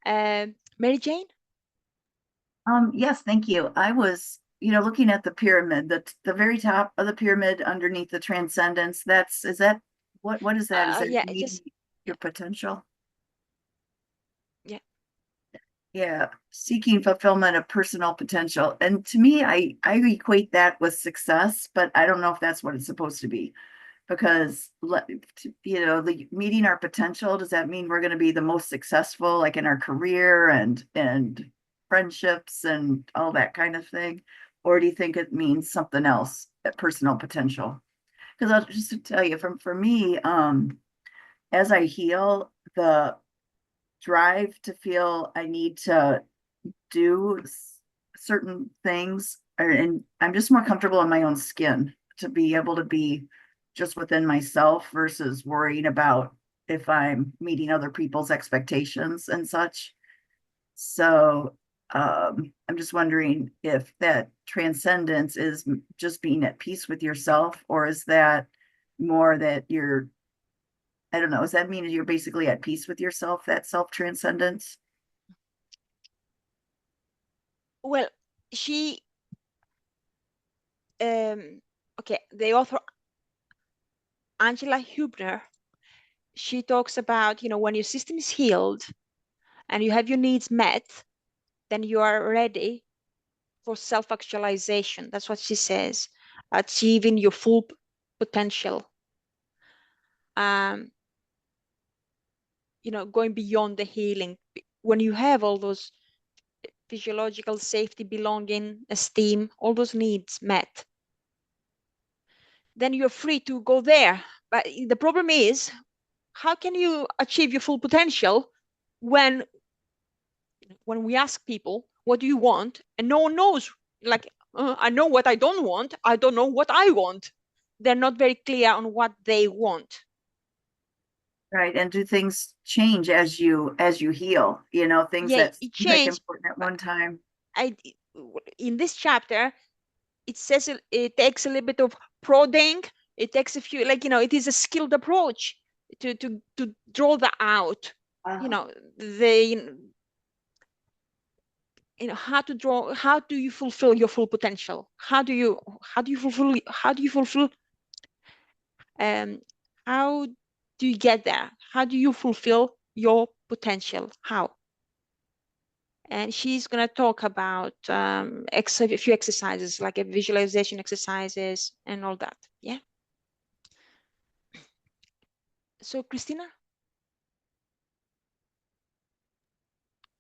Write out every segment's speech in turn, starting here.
Mary Jane? Yes, thank you. I was, looking at the pyramid, the very top of the pyramid underneath the transcendence. What is that? Is that Yeah, meeting your potential? Yeah. Yeah, seeking fulfillment of personal potential. And to me, I equate that with success, but I don't know if that's what it's supposed to be. Because meeting our potential, does that mean we're going to be the most successful, like in our career and friendships and all that kind of thing? Or do you think it means something else, that personal potential? Because I'll just to tell you, for me, as I heal, the drive to feel I need to do certain things, and I'm just more comfortable in my own skin to be able to be just within myself versus worrying about if I'm meeting other people's expectations and such. So I'm just wondering if that transcendence is just being at peace with yourself, or is that more that I don't know, does that mean you're basically at peace with yourself, that self transcendence? Well, she, okay, the author Angela Huebner, she talks about, when your system is healed and you have your needs met, then you are ready for self-actualization. That's what she says, achieving your full potential. Going beyond the healing. When you have all those physiological safety, belonging, esteem, all those needs met, then you're free to go there. But the problem is, how can you achieve your full potential when we ask people, what do you want? And no one knows. Like, I know what I don't want. I don't know what I want. They're not very clear on what they want. Right. And do things change as you heal? Things Yeah, that it seem like changed. important at one time. In this chapter, it says it takes a little bit of prodding. It takes a few, it is a skilled approach to draw that out. How to draw. How do you fulfill your full potential? How do you fulfill? How do you get there? How do you fulfill your potential? How? And she's going to talk about a few exercises, like a visualization exercises and all that. Yeah. So, Christina?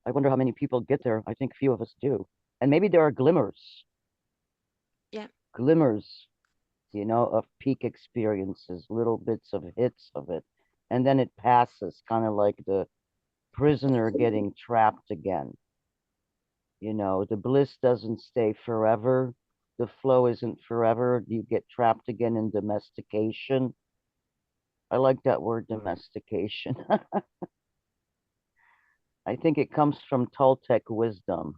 I wonder how many people get there. I think few of us do. And maybe there are glimmers. Yeah. Glimmers, of peak experiences, little bits of hits of it. And then it passes, kind of like the prisoner getting trapped again. The bliss doesn't stay forever. The flow isn't forever. You get trapped again in domestication. I like that word, domestication. I think it comes from Toltec wisdom,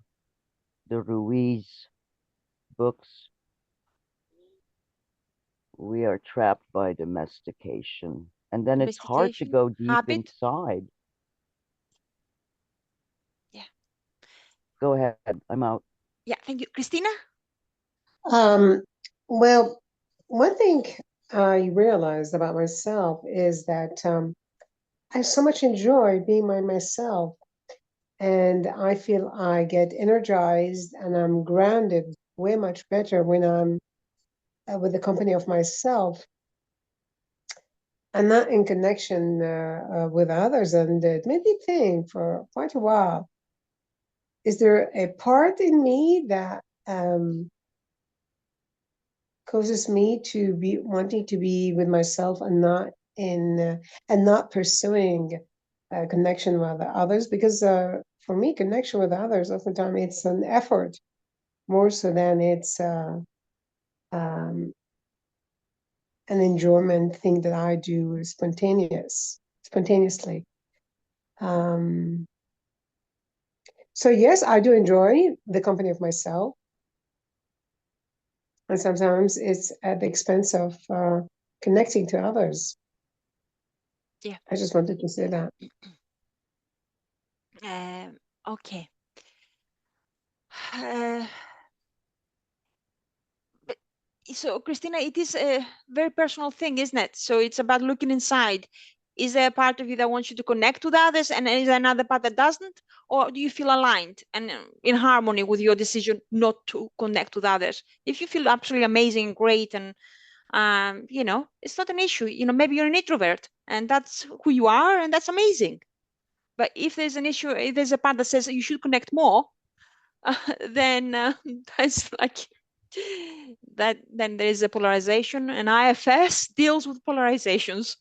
the Ruiz books. We are trapped by domestication. And then it's hard to go deep habit. inside. Yeah. Go ahead. I'm out. Yeah, thank you. Christina? Well, one thing I realized about myself is that I so much enjoy being by myself. And I feel I get energized and I'm grounded way much better when I'm with the company of myself and not in connection with others. And it made me think for quite a while, is there a part in me that causes me to be wanting to be with myself and not pursuing a connection with others? Because for me, connection with others, oftentimes it's an effort more so than it's an enjoyment thing that I do spontaneously. So yes, I do enjoy the company of myself. And sometimes it's at the expense of connecting to others. Yeah. I just wanted to say that. Okay. Uh, but so, Christina, it is a very personal thing, isn't it? So it's about looking inside. Is there a part of you that wants you to connect with others, and is there another part that doesn't? Or do you feel aligned and in harmony with your decision not to connect with others? If you feel absolutely amazing, great, and you know, it's not an issue. You know, maybe you're an introvert, and that's who you are, and that's amazing. But if there's an issue, if there's a part that says you should connect more, then that's like that. Then there is a polarization, and IFS deals with polarizations.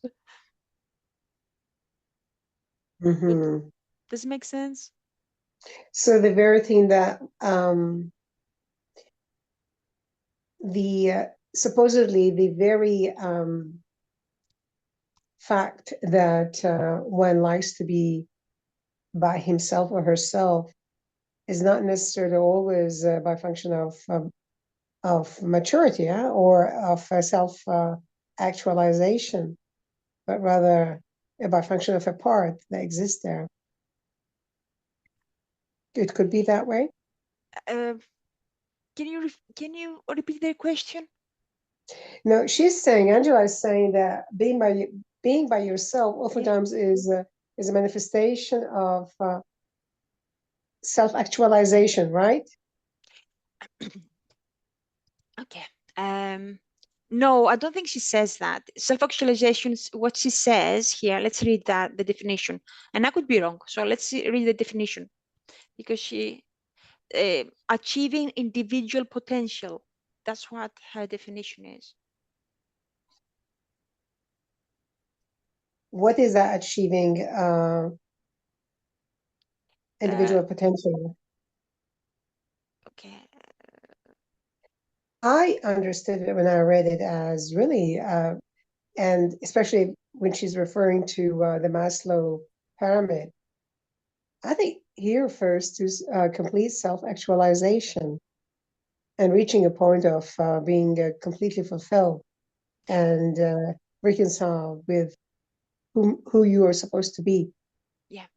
Mm-hmm. Does it make sense? So the very thing that supposedly the very fact that one likes to be by himself or herself is not necessarily always by function of maturity, yeah, or of self actualization, but rather by function of a part that exists there. It could be that way. Can you repeat the question? No, Angela is saying that being by yourself oftentimes is a manifestation of self-actualization, right? Okay. No, I don't think she says that. Self-actualization is what she says here. Let's read that, the definition. And I could be wrong. So read the definition. Because she, achieving individual potential. That's what her definition is. What is that achieving individual potential? Okay. I understood it when I read it as really, and especially when she's referring to the Maslow pyramid, I think he refers to complete self-actualization and reaching a point of being completely fulfilled and reconciled with who you are supposed to be. Yeah.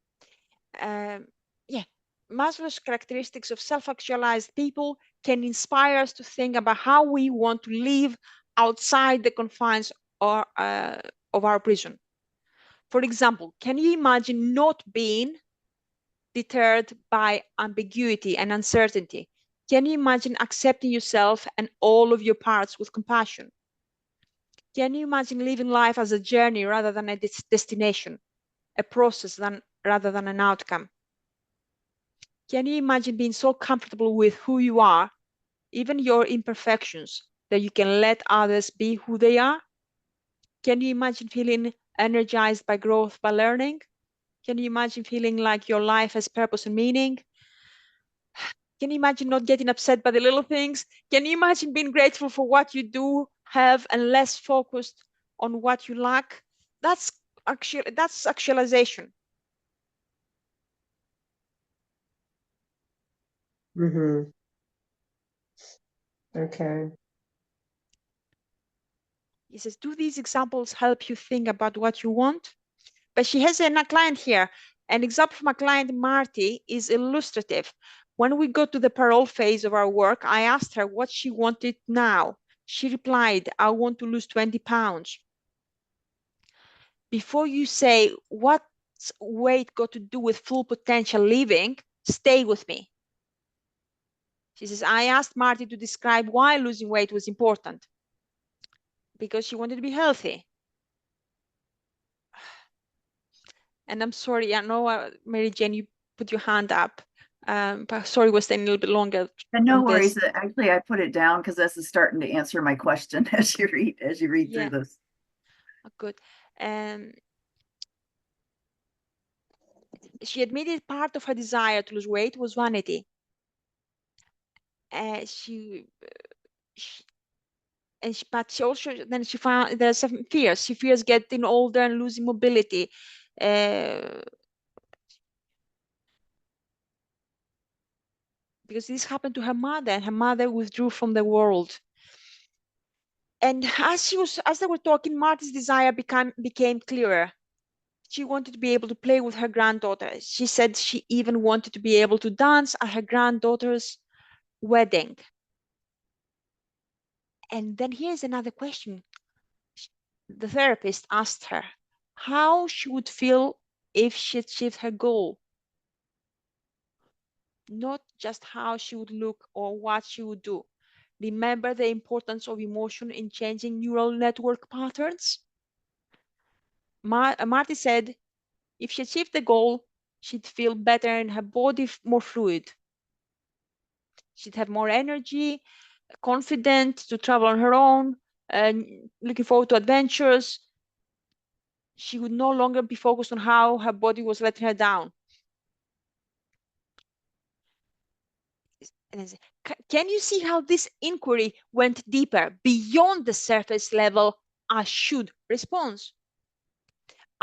Yeah. Maslow's characteristics of self-actualized people can inspire us to think about how we want to live outside the confines of our prison. For example, can you imagine not being deterred by ambiguity and uncertainty? Can you imagine accepting yourself and all of your parts with compassion? Can you imagine living life as a journey rather than a destination, a process rather than an outcome? Can you imagine being so comfortable with who you are, even your imperfections, that you can let others be who they are? Can you imagine feeling energized by growth, by learning? Can you imagine feeling like your life has purpose and meaning? Can you imagine not getting upset by the little things? Can you imagine being grateful for what you do have and less focused on what you lack? That's actualization. Mm-hmm. Okay. He says, do these examples help you think about what you want? But she has a client here. An example from a client, Marty, is illustrative. When we got to the parole phase of our work, I asked her what she wanted now. She replied, I want to lose 20 pounds. Before you say what's weight got to do with full potential living, stay with me. She says, I asked Marty to describe why losing weight was important. Because she wanted to be healthy. And I'm sorry, I know, Mary Jane, you put your hand up. But sorry, we're staying a little bit longer. And no worries. Actually, I put it down because this is starting to answer my question as you read Yeah. through this. Good. She admitted part of her desire to lose weight was vanity. But she also then she found there are some fears. She fears getting older and losing mobility. Because this happened to her mother, and her mother withdrew from the world. And as they were talking, Marty's desire became clearer. She wanted to be able to play with her granddaughter. She said she even wanted to be able to dance at her granddaughter's wedding. And then here's another question. The therapist asked her how she would feel if she achieved her goal. Not just how she would look or what she would do. Remember the importance of emotion in changing neural network patterns? Marty said if she achieved the goal, she'd feel better and her body more fluid. She'd have more energy, confident to travel on her own, and looking forward to adventures. She would no longer be focused on how her body was letting her down. Can you see how this inquiry went deeper beyond the surface level "I should" response?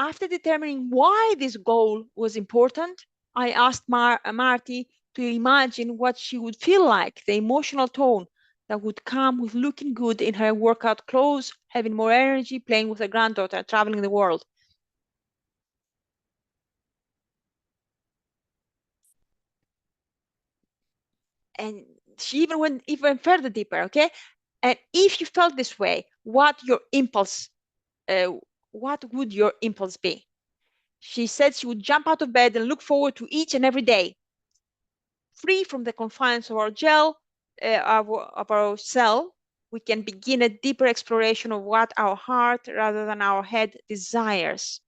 After determining why this goal was important, I asked Marty to imagine what she would feel like, the emotional tone that would come with looking good in her workout clothes, having more energy, playing with her granddaughter, traveling the world. And she even went even further deeper, okay? And if you felt this way, what would your impulse be? She said she would jump out of bed and look forward to each and every day, free from the confines of our of our cell. We can begin a deeper exploration of what our heart rather than our head desires.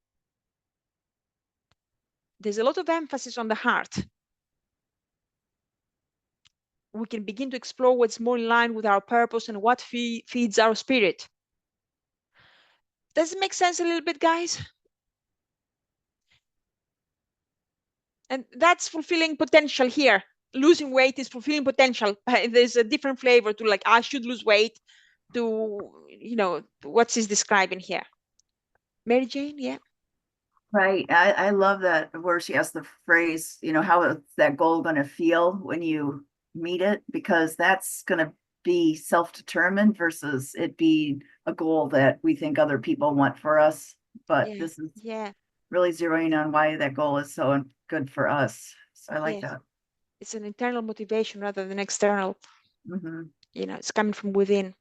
There's a lot of emphasis on the heart. We can begin to explore what's more in line with our purpose and what feeds our spirit. Does it make sense a little bit, guys? And that's fulfilling potential here. Losing weight is fulfilling potential. There's a different flavor to like, I should lose weight, to, you know, what she's describing here. Mary Jane, yeah. Right. I love that where she has the phrase, you know, how is that goal going to feel when you meet it? Because that's going to be self-determined versus it being a goal that we think other people want for us. But Yeah, this is yeah, really zeroing on why that goal is so good for us. So I like yes. that. It's an internal motivation rather than external. Mm-hmm. You know, it's coming from within.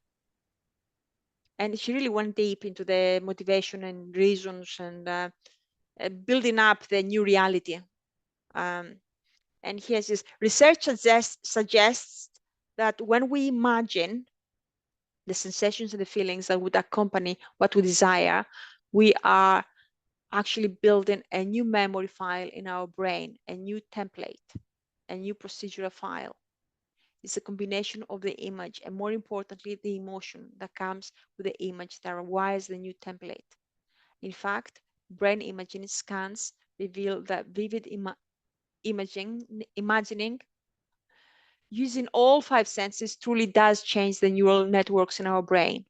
And she really went deep into the motivation and reasons and building up the new reality. And here's this research suggests that when we imagine the sensations and the feelings that would accompany what we desire, we are actually building a new memory file in our brain, a new template, a new procedural file. It's a combination of the image and, more importantly, the emotion that comes with the image that rewires the new template. In fact, brain imaging scans reveal that vivid imagining using all 5 senses truly does change the neural networks in our brain.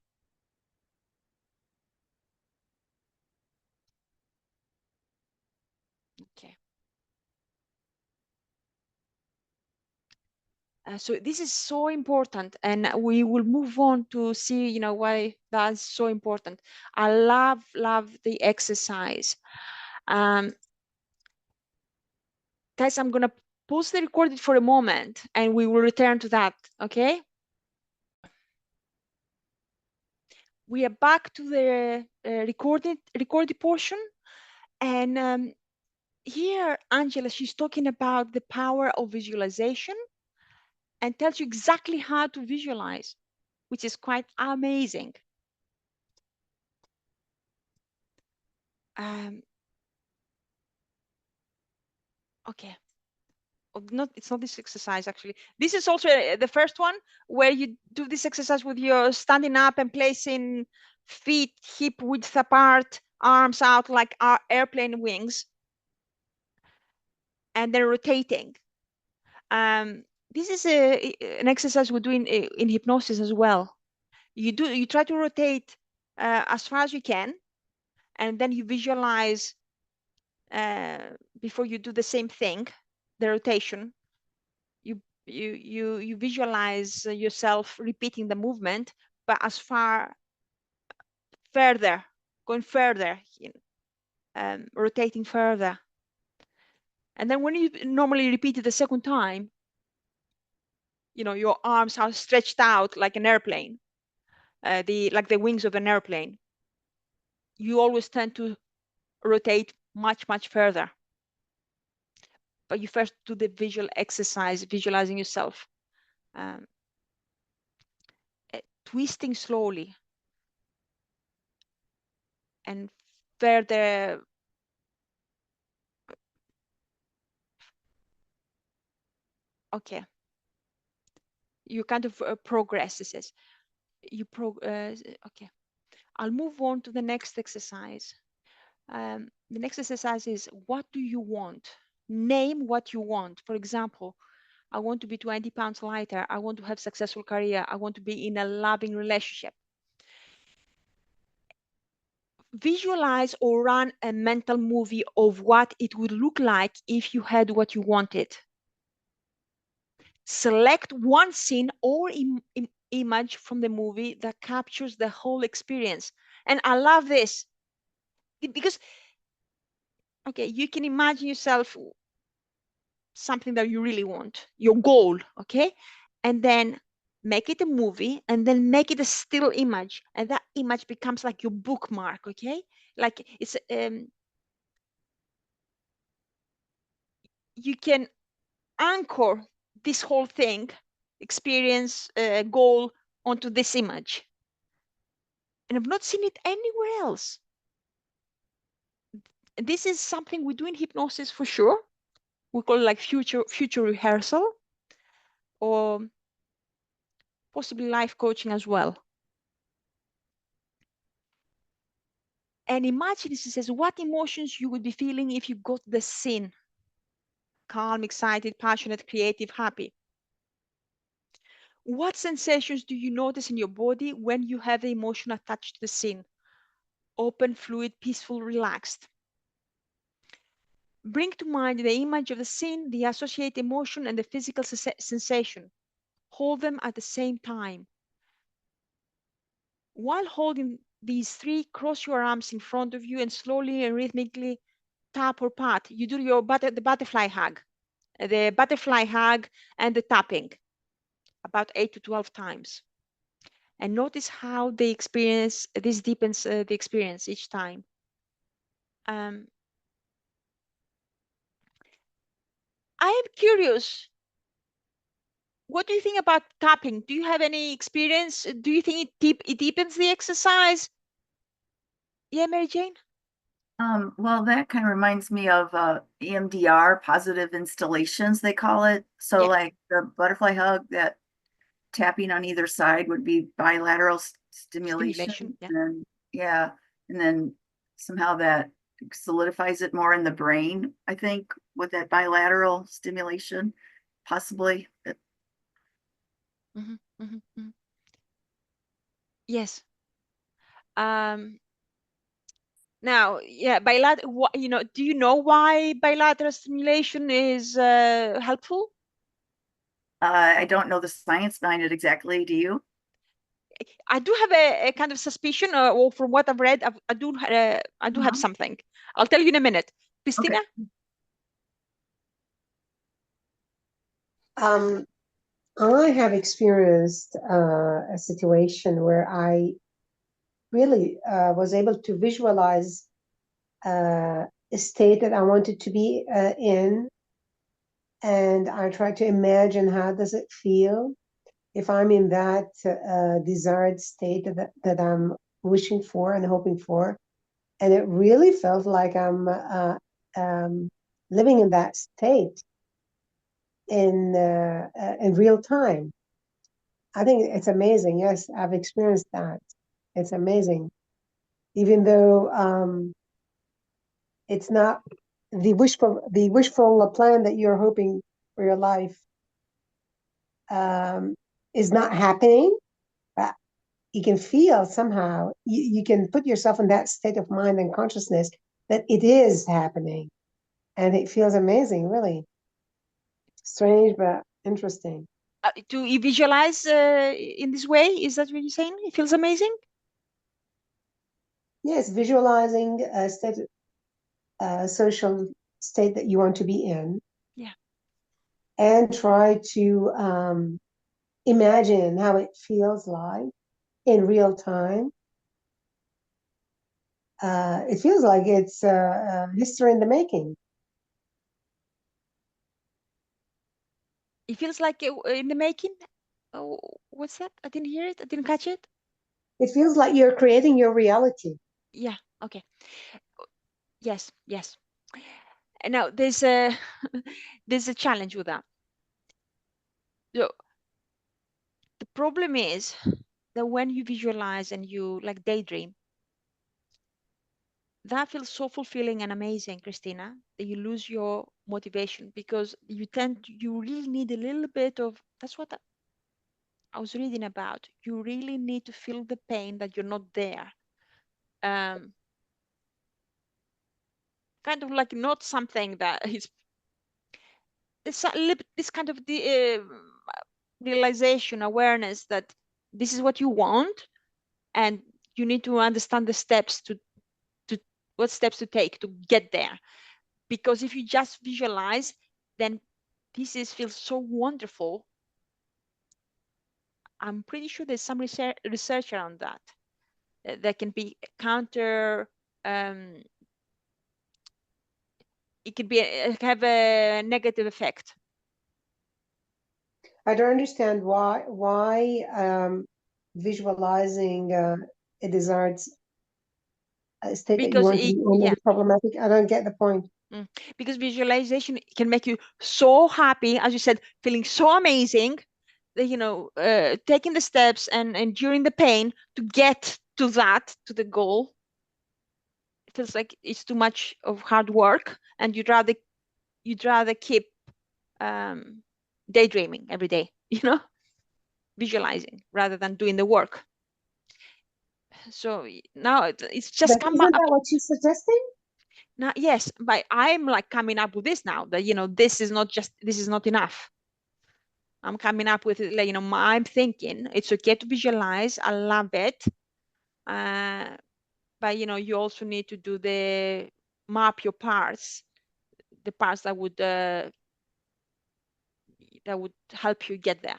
Okay. So this is so important, and we will move on to see, you know, why that's so important. I love the exercise. Guys, I'm gonna pause the recording for a moment, and we will return to that. Okay. We are back to the recorded portion, and here Angela, she's talking about the power of visualization and tells you exactly how to visualize, which is quite amazing. Okay. It's not this exercise actually. This is also the first one where you do this exercise with your standing up and placing feet hip width apart, arms out like airplane wings, and then rotating. This is an exercise we do in hypnosis as well. You try to rotate as far as you can, and then you visualize before you do the same thing, the rotation. You visualize yourself repeating the movement, but as far further, going further. rotating further. And then when you normally repeat it the second time, you know, your arms are stretched out like an airplane, like the wings of an airplane. You always tend to rotate much, much further. But you first do the visual exercise, visualizing yourself, twisting slowly, and further. Okay, you kind of progress. This is okay. I'll move on to the next exercise. The next exercise is, what do you want? Name what you want. For example, I want to be 20 pounds lighter. I want to have a successful career. I want to be in a loving relationship. Visualize or run a mental movie of what it would look like if you had what you wanted. Select one scene or image from the movie that captures the whole experience. And I love this because, okay, you can imagine yourself something that you really want, your goal, okay? And then make it a movie, and then make it a still image, and that image becomes like your bookmark, okay? Like it's you can anchor this whole thing, experience, goal, onto this image. And I've not seen it anywhere else. This is something we do in hypnosis for sure. We call it like future rehearsal, or possibly life coaching as well. And imagine, this says, what emotions you would be feeling if you got the scene. Calm, excited, passionate, creative, happy. What sensations do you notice in your body when you have the emotion attached to the scene? Open, fluid, peaceful, relaxed. Bring to mind the image of the scene, the associated emotion, and the physical sensation. Hold them at the same time. While holding these three, cross your arms in front of you and slowly and rhythmically tap or pat. You do your the butterfly hug, and the tapping about 8 to 12 times. And notice how the experience, this deepens the experience each time. I am curious, what do you think about tapping? Do you have any experience? Do you think it deepens the exercise? Yeah, Mary Jane? Well, that kind of reminds me of EMDR, positive installations, they call it. So Yeah. like the butterfly hug, that tapping on either side would be bilateral stimulation. Yeah. And yeah, and then somehow that solidifies it more in the brain, I think, with that bilateral stimulation, possibly. Yes. Now, yeah, bilateral, do you know why bilateral stimulation is helpful? I don't know the science behind it exactly. Do you? I do have a kind of suspicion, or from what I've read, I do have something. I'll tell you in a minute. Christina? Okay. I have experienced a situation where I really was able to visualize a state that I wanted to be in, and I tried to imagine how does it feel if I'm in that desired state that I'm wishing for and hoping for, and it really felt like I'm living in that state in real time. I think it's amazing. Yes, I've experienced that. It's amazing. Even though it's not the wishful plan that you're hoping for your life is not happening, but you can feel somehow, you can put yourself in that state of mind and consciousness that it is happening. And it feels amazing, really. Strange, but interesting. Do you visualize in this way? Is that what you're saying? It feels amazing? Yes, visualizing a state social state that you want to be in. Yeah. And try to imagine how it feels like in real time. It feels like it's history in the making. It feels like in the making. Oh, what's that? I didn't hear it. I didn't catch it. It feels like you're creating your reality. Yeah. Okay. Yes. Yes. Now there's a there's a challenge with that. So the problem is that when you visualize and you like daydream, that feels so fulfilling and amazing, Christina, that you lose your motivation because you really need a little bit of, that's what I was reading about. You really need to feel the pain that you're not there. Um, Kind of like not something that is, it's a little, this kind of the realization, awareness that this is what you want, and you need to understand the steps to what steps to take to get there. Because if you just visualize, then feels so wonderful. I'm pretty sure there's some research around that. That can be counter. Um, it could be have a negative effect. I don't understand why visualizing a desired state that you Because want to be in is problematic. I don't get the point. Because visualization can make you so happy, as you said, feeling so amazing that taking the steps and enduring the pain to get to the goal. It feels like it's too much of hard work, and you'd rather keep daydreaming every day, visualizing rather than doing the work. So now it's just But isn't that what she's suggesting? now. Yes, but I'm like coming up with this now that this is not enough. I'm coming up with it, like, I'm thinking it's okay to visualize. I love it. But you also need to do the map your parts, the parts that would help you get there.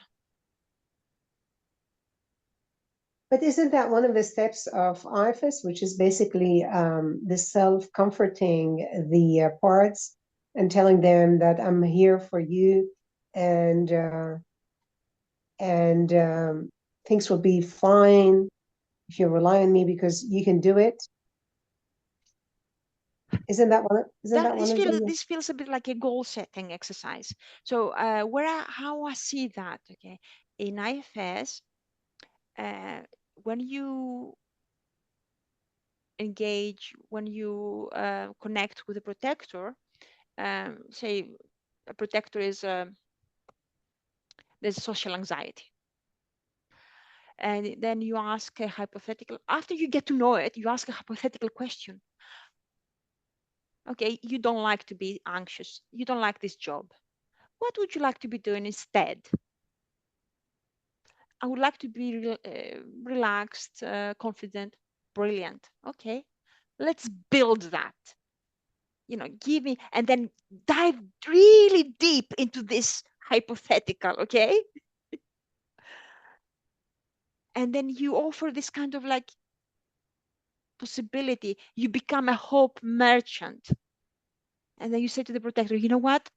But isn't that one of the steps of IFS, which is basically the self-comforting the parts and telling them that I'm here for you and things will be fine if you rely on me because you can do it. Isn't that one? This feels a bit like a goal setting exercise. So how I see that, okay, in IFS, when you engage, when you connect with a protector, say a protector is there's social anxiety, and then you ask a hypothetical, after you get to know it, you ask a hypothetical question. Okay, you don't like to be anxious, you don't like this job, what would you like to be doing instead? I would like to be relaxed, confident. Brilliant. Okay, let's build that. Give me, and then dive really deep into this hypothetical, okay? And then you offer this kind of like possibility. You become a hope merchant. And then you say to the protector, you know what?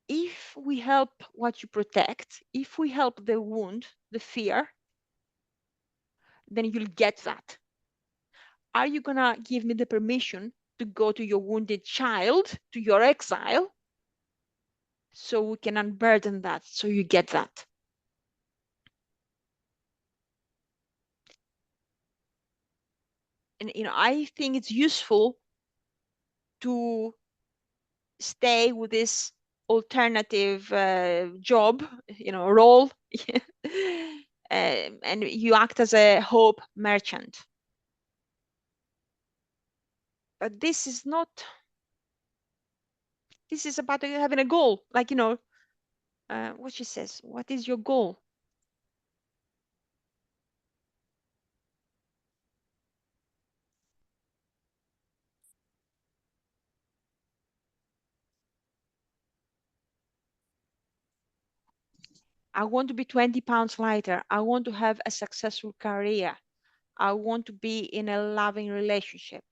If we help what you protect, if we help the wound, the fear, then you'll get that. Are you gonna give me the permission to go to your wounded child, to your exile, so we can unburden that, so you get that? And I think it's useful to stay with this alternative job, role, and you act as a hope merchant. But this is not. This is about having a goal, like what she says. What is your goal? I want to be 20 pounds lighter. I want to have a successful career. I want to be in a loving relationship.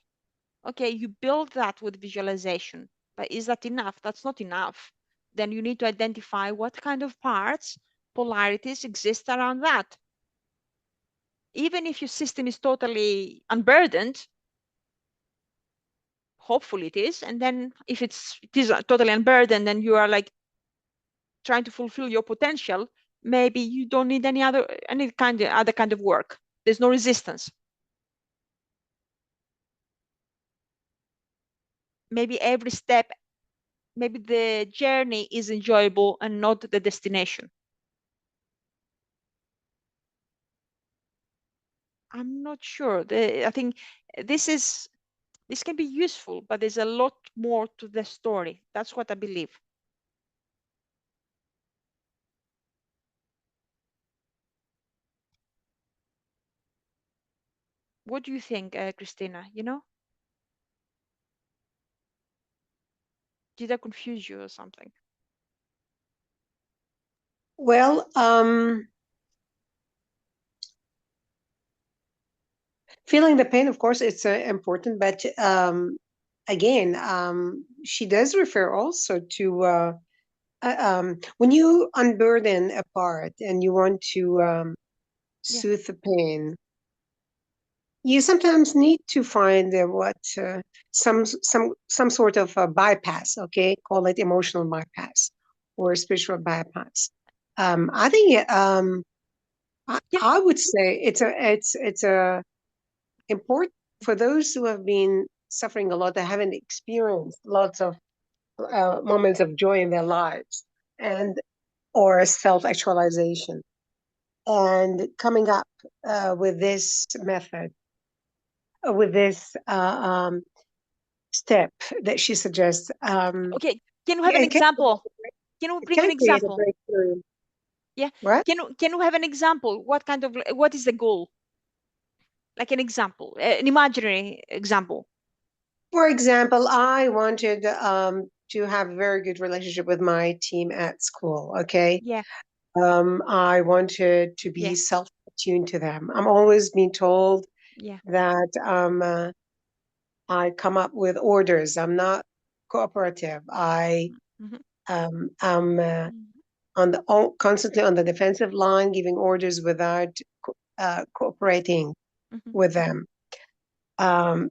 Okay, you build that with visualization, but is that enough? That's not enough. Then you need to identify what kind of parts, polarities exist around that. Even if your system is totally unburdened, hopefully it is, and then if it is totally unburdened and you are like trying to fulfill your potential, maybe you don't need any other kind of work. There's no resistance. Maybe every step, maybe the journey is enjoyable and not the destination. I'm not sure. I think this can be useful, but there's a lot more to the story. That's what I believe. What do you think, Christina? You know? Did I confuse you or something? Well, feeling the pain, of course, it's important, but again, she does refer also to when you unburden a part and you want to Yeah. soothe the pain, you sometimes need to find some sort of a bypass. Okay, call it emotional bypass or spiritual bypass. I think Yeah. I would say it's a important for those who have been suffering a lot, that haven't experienced lots of moments of joy in their lives, and or self-actualization, and coming up with this method, with this step that she suggests. Okay. Can you have Yeah, an example? Can you it bring an can create a example? breakthrough. Yeah. What? Can you have an example? What is the goal? Like an example, an imaginary example. For example, I wanted to have a very good relationship with my team at school. Okay. Yeah. I wanted to Yeah. be self-attuned to them. I'm always being told Yeah. that I come up with orders. I'm not cooperative. Mhm. I'm constantly on the defensive line, giving orders without cooperating Mhm. with them. Um,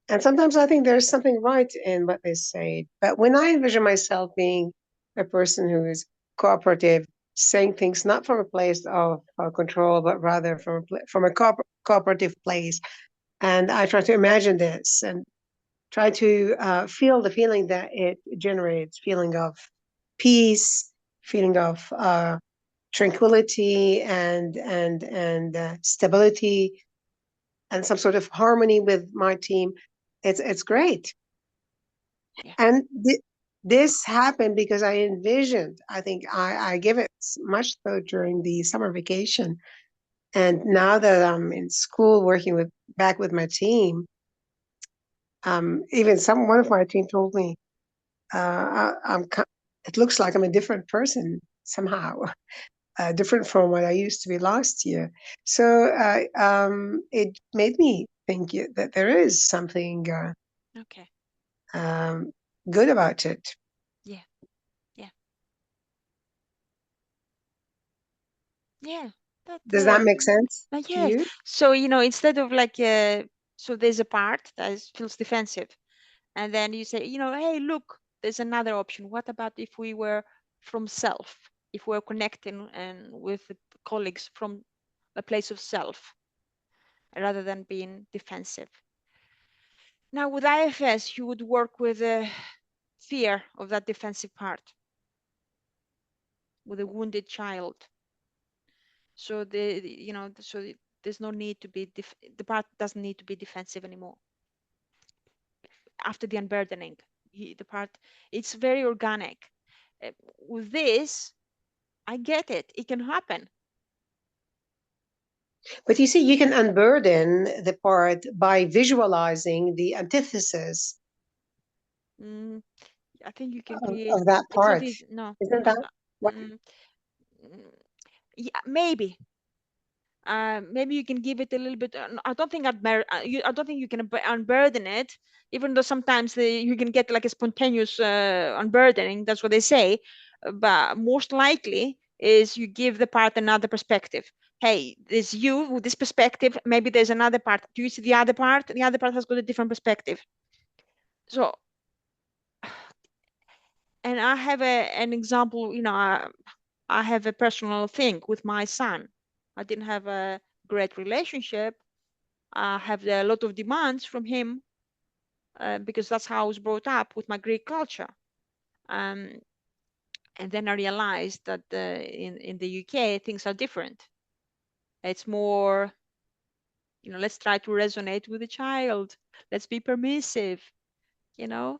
and sometimes I think there's something right in what they say. But when I envision myself being a person who is cooperative, saying things not from a place of control, but rather from a cooperative place, and I try to imagine this and try to feel the feeling that it generates, feeling of peace, feeling of tranquility and stability, and some sort of harmony with my team. It's great. Yeah. And this happened because I envisioned. I think I give it much thought during the summer vacation, and now that I'm in school working back with my team, even one of my team told me, it looks like I'm a different person somehow, different from what I used to be last year. So it made me think that there is something Okay. um, good about it. Yeah. Yeah. Yeah. That Does that make sense to yes. you? So, instead of like so there's a part that feels defensive, and then you say, hey, look, there's another option. What about if we were from self, if we're connecting and with the colleagues from a place of self rather than being defensive? Now with IFS, you would work with the fear of that defensive part, with a wounded child. So there's no need to be the part doesn't need to be defensive anymore. After the unburdening, the part, it's very organic. With this, I get it. It can happen. But you see, you can unburden the part by visualizing the antithesis Mm, I think you can of, create. of that It's not part. easy. No, Isn't no. that what? Mm, Yeah, maybe. Maybe you can give it a little bit. I don't think I don't think you can unburden it, even though sometimes you can get like a spontaneous unburdening. That's what they say. But most likely is you give the part another perspective. Hey, there's you with this perspective. Maybe there's another part. Do you see the other part? The other part has got a different perspective. So, and I have an example. I have a personal thing with my son. I didn't have a great relationship. I have a lot of demands from him because that's how I was brought up with my Greek culture. Um, and then I realized that in the UK things are different. It's more, let's try to resonate with the child. Let's be permissive, you know.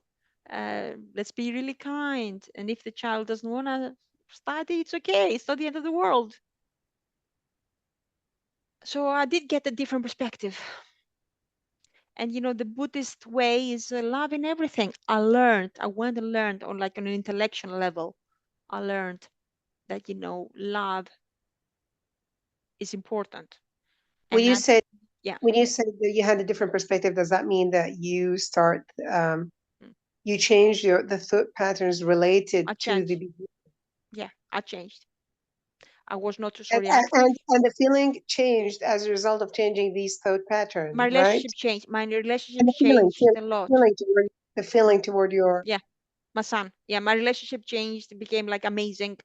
Let's be really kind. And if the child doesn't want to study, it's okay. It's not the end of the world. So I did get a different perspective. And the Buddhist way is love in everything. I went and learned on like an intellectual level. I learned that, love is important. When And you said yeah, when you said that you had a different perspective, does that mean that you mm, you changed the thought patterns related I to changed. the Yeah, I changed. I was not so and, reactive. and the feeling changed as a result of changing these thought patterns, My right? relationship changed. My And relationship the feeling, changed a lot. the feeling toward your. Yeah, my son. Yeah, my relationship changed. It became like amazing.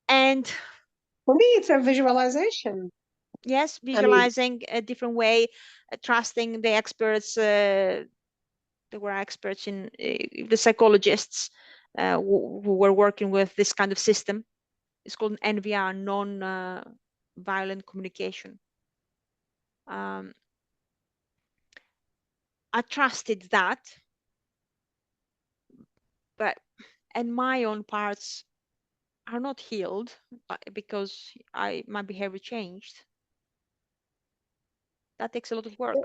And For me, it's a visualization. yes, I mean, visualizing a different way, trusting the experts. They were experts in the psychologists who were working with this kind of system. It's called NVR, non-violent communication. I trusted that, and my own parts are not healed because my behavior changed. That takes a lot of work.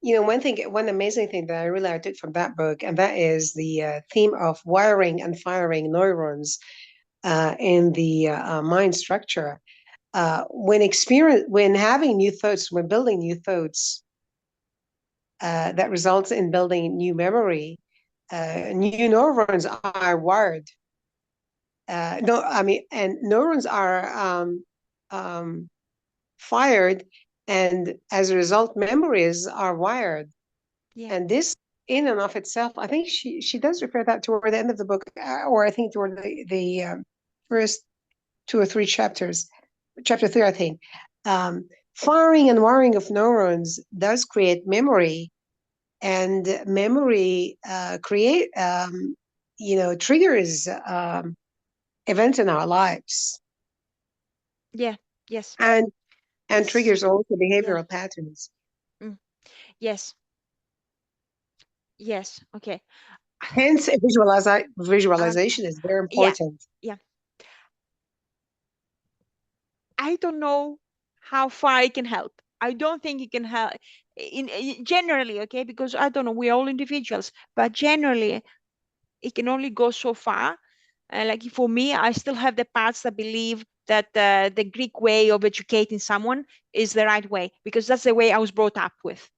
one amazing thing that I took from that book, and that is the theme of wiring and firing neurons in the mind structure. When having new thoughts, when building new thoughts, that results in building new memory. New neurons are wired. No, I mean, and neurons are fired, and as a result, memories are wired. Yeah. And this, in and of itself, I think she does refer that toward the end of the book, or I think toward the first 2 or 3 chapters, chapter 3, I think. Firing and wiring of neurons does create memory, and memory triggers events in our lives, Yeah. Yes. and It's triggers also yeah. behavioral patterns. Yes. Yes. Okay. Hence, Um, visualization is very yeah. important. Yeah. I don't know how far it can help. I don't think it can help in generally, okay, because I don't know, we're all individuals, but generally it can only go so far. Like for me, I still have the parts that believe that the Greek way of educating someone is the right way because that's the way I was brought up with,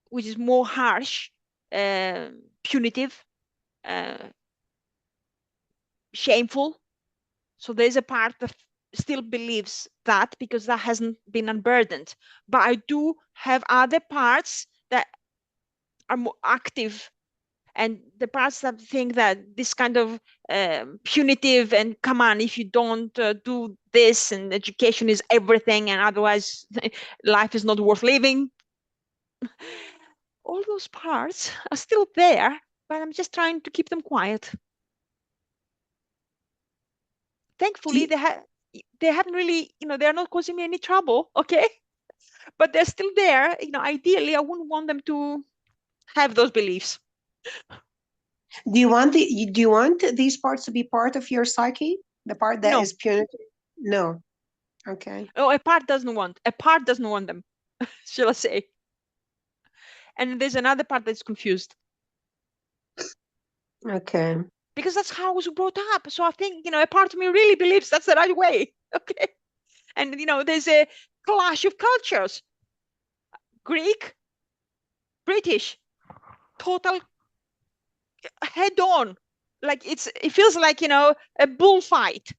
which is more harsh, punitive, uh, shameful. So there's a part that still believes that because that hasn't been unburdened. But I do have other parts that are more active, and the parts that think that this kind of punitive and come on, if you don't do this, and education is everything, and otherwise life is not worth living. All those parts are still there, but I'm just trying to keep them quiet. Thankfully, they haven't really, they're not causing me any trouble, okay? But they're still there. Ideally, I wouldn't want them to have those beliefs. Do you want these parts to be part of your psyche? The part that No, is punitive? No. Okay. no, a part doesn't want them, shall I say? And there's another part that's confused Okay. because that's how I was brought up. So I think, a part of me really believes that's the right way. Okay. And, there's a clash of cultures. Greek, British, total head on. Like it feels like, a bullfight.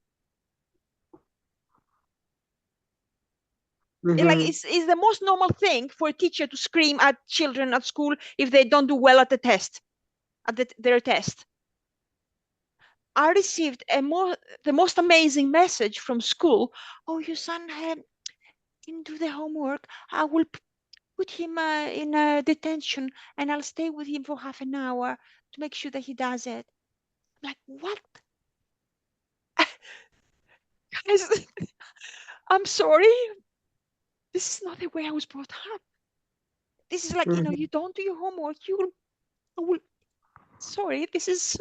Like Mhm. it's the most normal thing for a teacher to scream at children at school if they don't do well at the test, their test. I received the most amazing message from school. Oh, your son didn't do the homework. I will put him in detention, and I'll stay with him for half an hour to make sure that he does it. I'm like, what? Guys, I'm sorry. This is not the way I was brought up. This is like, Mhm. you don't do your homework, I will, sorry, this is,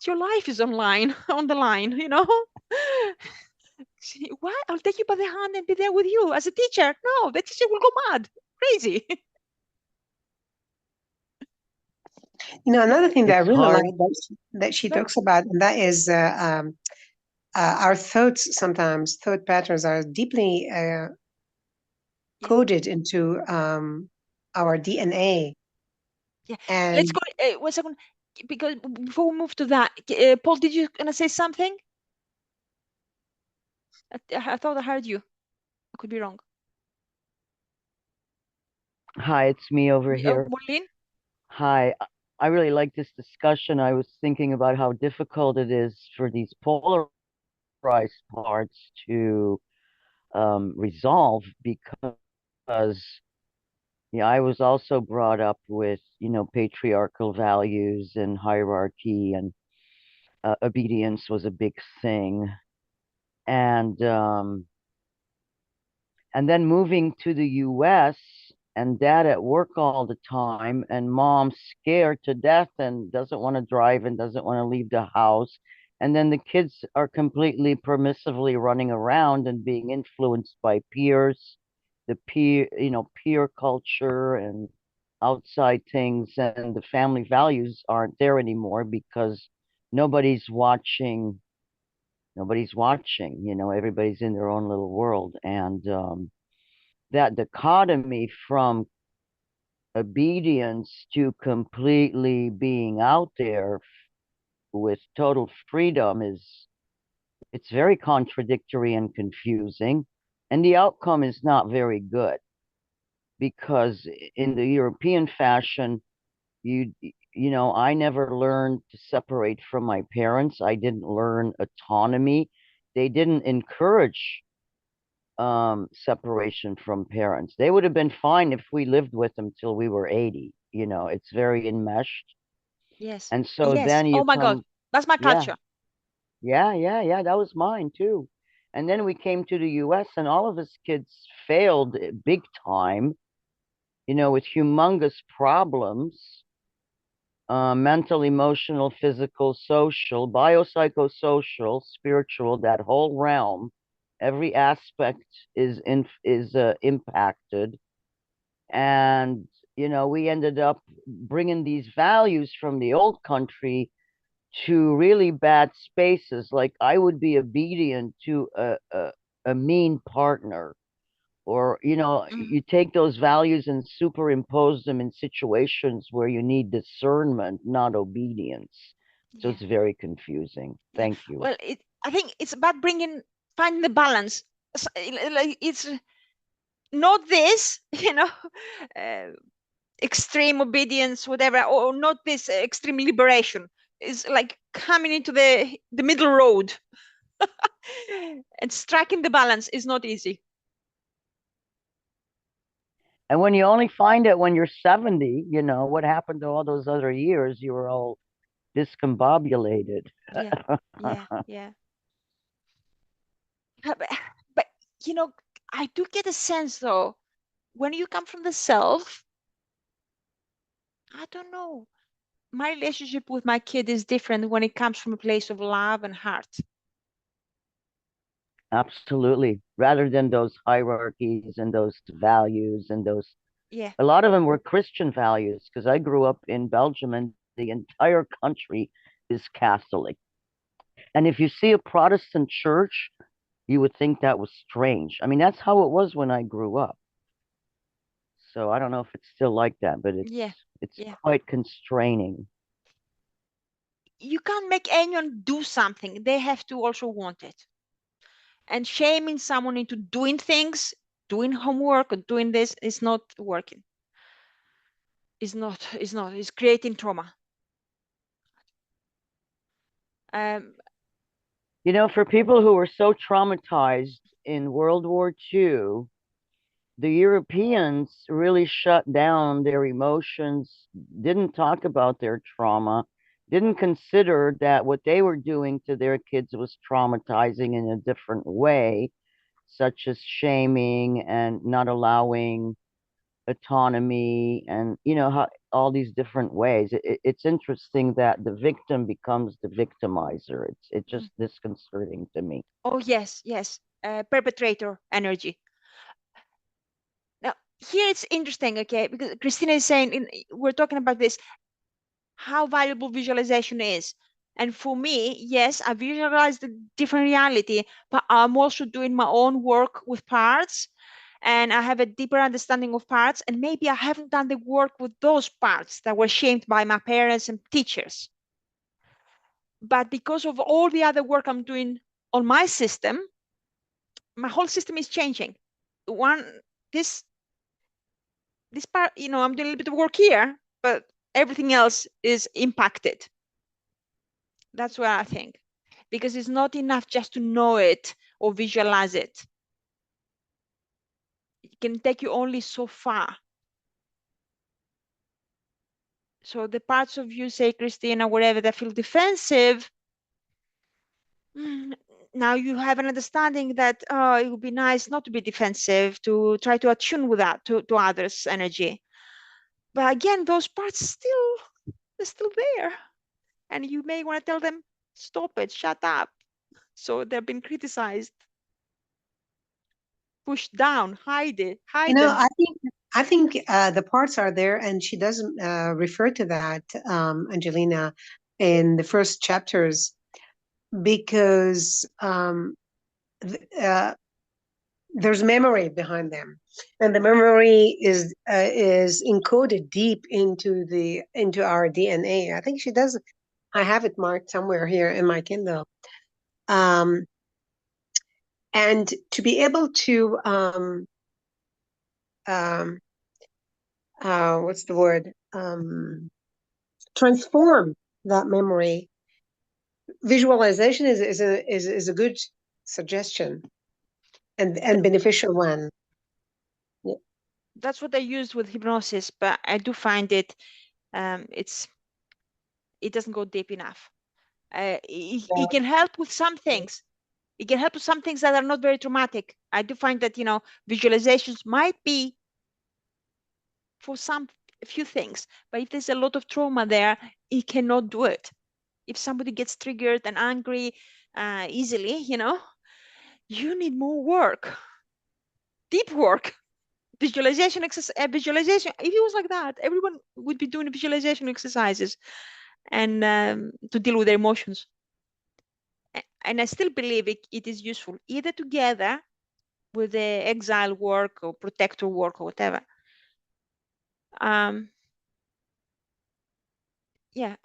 your life is on the line. What? I'll take you by the hand and be there with you as a teacher. No, the teacher will go mad, crazy. Another thing that I It's really hard. like that she Sorry? talks about, and that is our thoughts. Sometimes thought patterns are deeply Yeah, coded into our DNA. yeah. Let's And go. 1 second, because before we move to that, Paul, did you gonna say something? I thought I heard you. I could be wrong. Hi, it's me over here. Marlene? Hi. I really like this discussion. I was thinking about how difficult it is for these polarized parts to resolve because yeah, I was also brought up with, patriarchal values and hierarchy, and obedience was a big thing. And then moving to the US and dad at work all the time and mom scared to death and doesn't want to drive and doesn't want to leave the house. And then the kids are completely permissively running around and being influenced by peers, the peer culture and outside things, and the family values aren't there anymore because nobody's watching. Nobody's watching, everybody's in their own little world. And that dichotomy from obedience to completely being out there with total freedom it's very contradictory and confusing, and the outcome is not very good because in the European fashion, you I never learned to separate from my parents. I didn't learn autonomy. They didn't encourage separation from parents. They would have been fine if we lived with them till we were 80. It's very enmeshed. Yes. And so Yes. then you Oh my God. come, That's my yeah, culture. yeah, that was mine too. And then we came to the US and all of us kids failed big time, with humongous problems, mental, emotional, physical, social, biopsychosocial, spiritual, that whole realm. Every aspect is impacted, and we ended up bringing these values from the old country to really bad spaces. Like I would be obedient to a mean partner, or Mhm. you take those values and superimpose them in situations where you need discernment, not obedience. So Yeah. it's very confusing. Yeah. Thank you. Well, I think it's about finding the balance. Like it's not this, uh, extreme obedience, whatever, or not this extreme liberation. It's like coming into the middle road. And striking the balance is not easy. And when you only find it when you're 70, what happened to all those other years? You were all discombobulated. Yeah, yeah, yeah. But, but I do get a sense though, when you come from the self, I don't know. My relationship with my kid is different when it comes from a place of love and heart. Absolutely. Rather than those hierarchies and those values and those, Yeah, a lot of them were Christian values because I grew up in Belgium and the entire country is Catholic. And if you see a Protestant church, you would think that was strange. I mean, that's how it was when I grew up. So I don't know if it's still like that, but Yeah, it's yeah. quite constraining. You can't make anyone do something. They have to also want it. And shaming someone into doing things, doing homework or doing this is not working. It's creating trauma. You know, for people who were so traumatized in World War II, the Europeans really shut down their emotions, didn't talk about their trauma, didn't consider that what they were doing to their kids was traumatizing in a different way, such as shaming and not allowing autonomy, and you know how all these different ways. It's interesting that the victim becomes the victimizer. It's just disconcerting to me. Oh yes, yes. Perpetrator energy. Now here it's interesting, okay, because Christina is saying we're talking about this, how valuable visualization is. And for me, yes, I visualize the different reality, but I'm also doing my own work with parts, and I have a deeper understanding of parts. And maybe I haven't done the work with those parts that were shamed by my parents and teachers. But because of all the other work I'm doing on my system, my whole system is changing. One, this part, I'm doing a little bit of work here, but everything else is impacted. That's what I think. Because it's not enough just to know it or visualize it. It can take you only so far. So the parts of you, say, Christina, whatever, that feel defensive, now you have an understanding that it would be nice not to be defensive, to try to attune with that to others' energy. But again, those parts they're still there. And you may want to tell them, stop it, shut up. So they've been criticized, pushed down, hide them. I think the parts are there, and she doesn't refer to that, Angelina, in the first chapters, because there's memory behind them, and the memory is encoded deep into our DNA. I think she does. I have it marked somewhere here in my Kindle. And to be able to what's the word? Transform that memory. Visualization is a good suggestion and beneficial one. Yeah. That's what I used with hypnosis, but I do find it it doesn't go deep enough. It can help with some things. It can help with some things that are not very traumatic. I do find that visualizations might be for a few things, but if there's a lot of trauma there, it cannot do it. If somebody gets triggered and angry easily, you need more work, deep work. Visualization exercise, visualization. If it was like that, everyone would be doing visualization exercises and to deal with their emotions. And I still believe it is useful either together with the exile work or protector work or whatever. Yeah,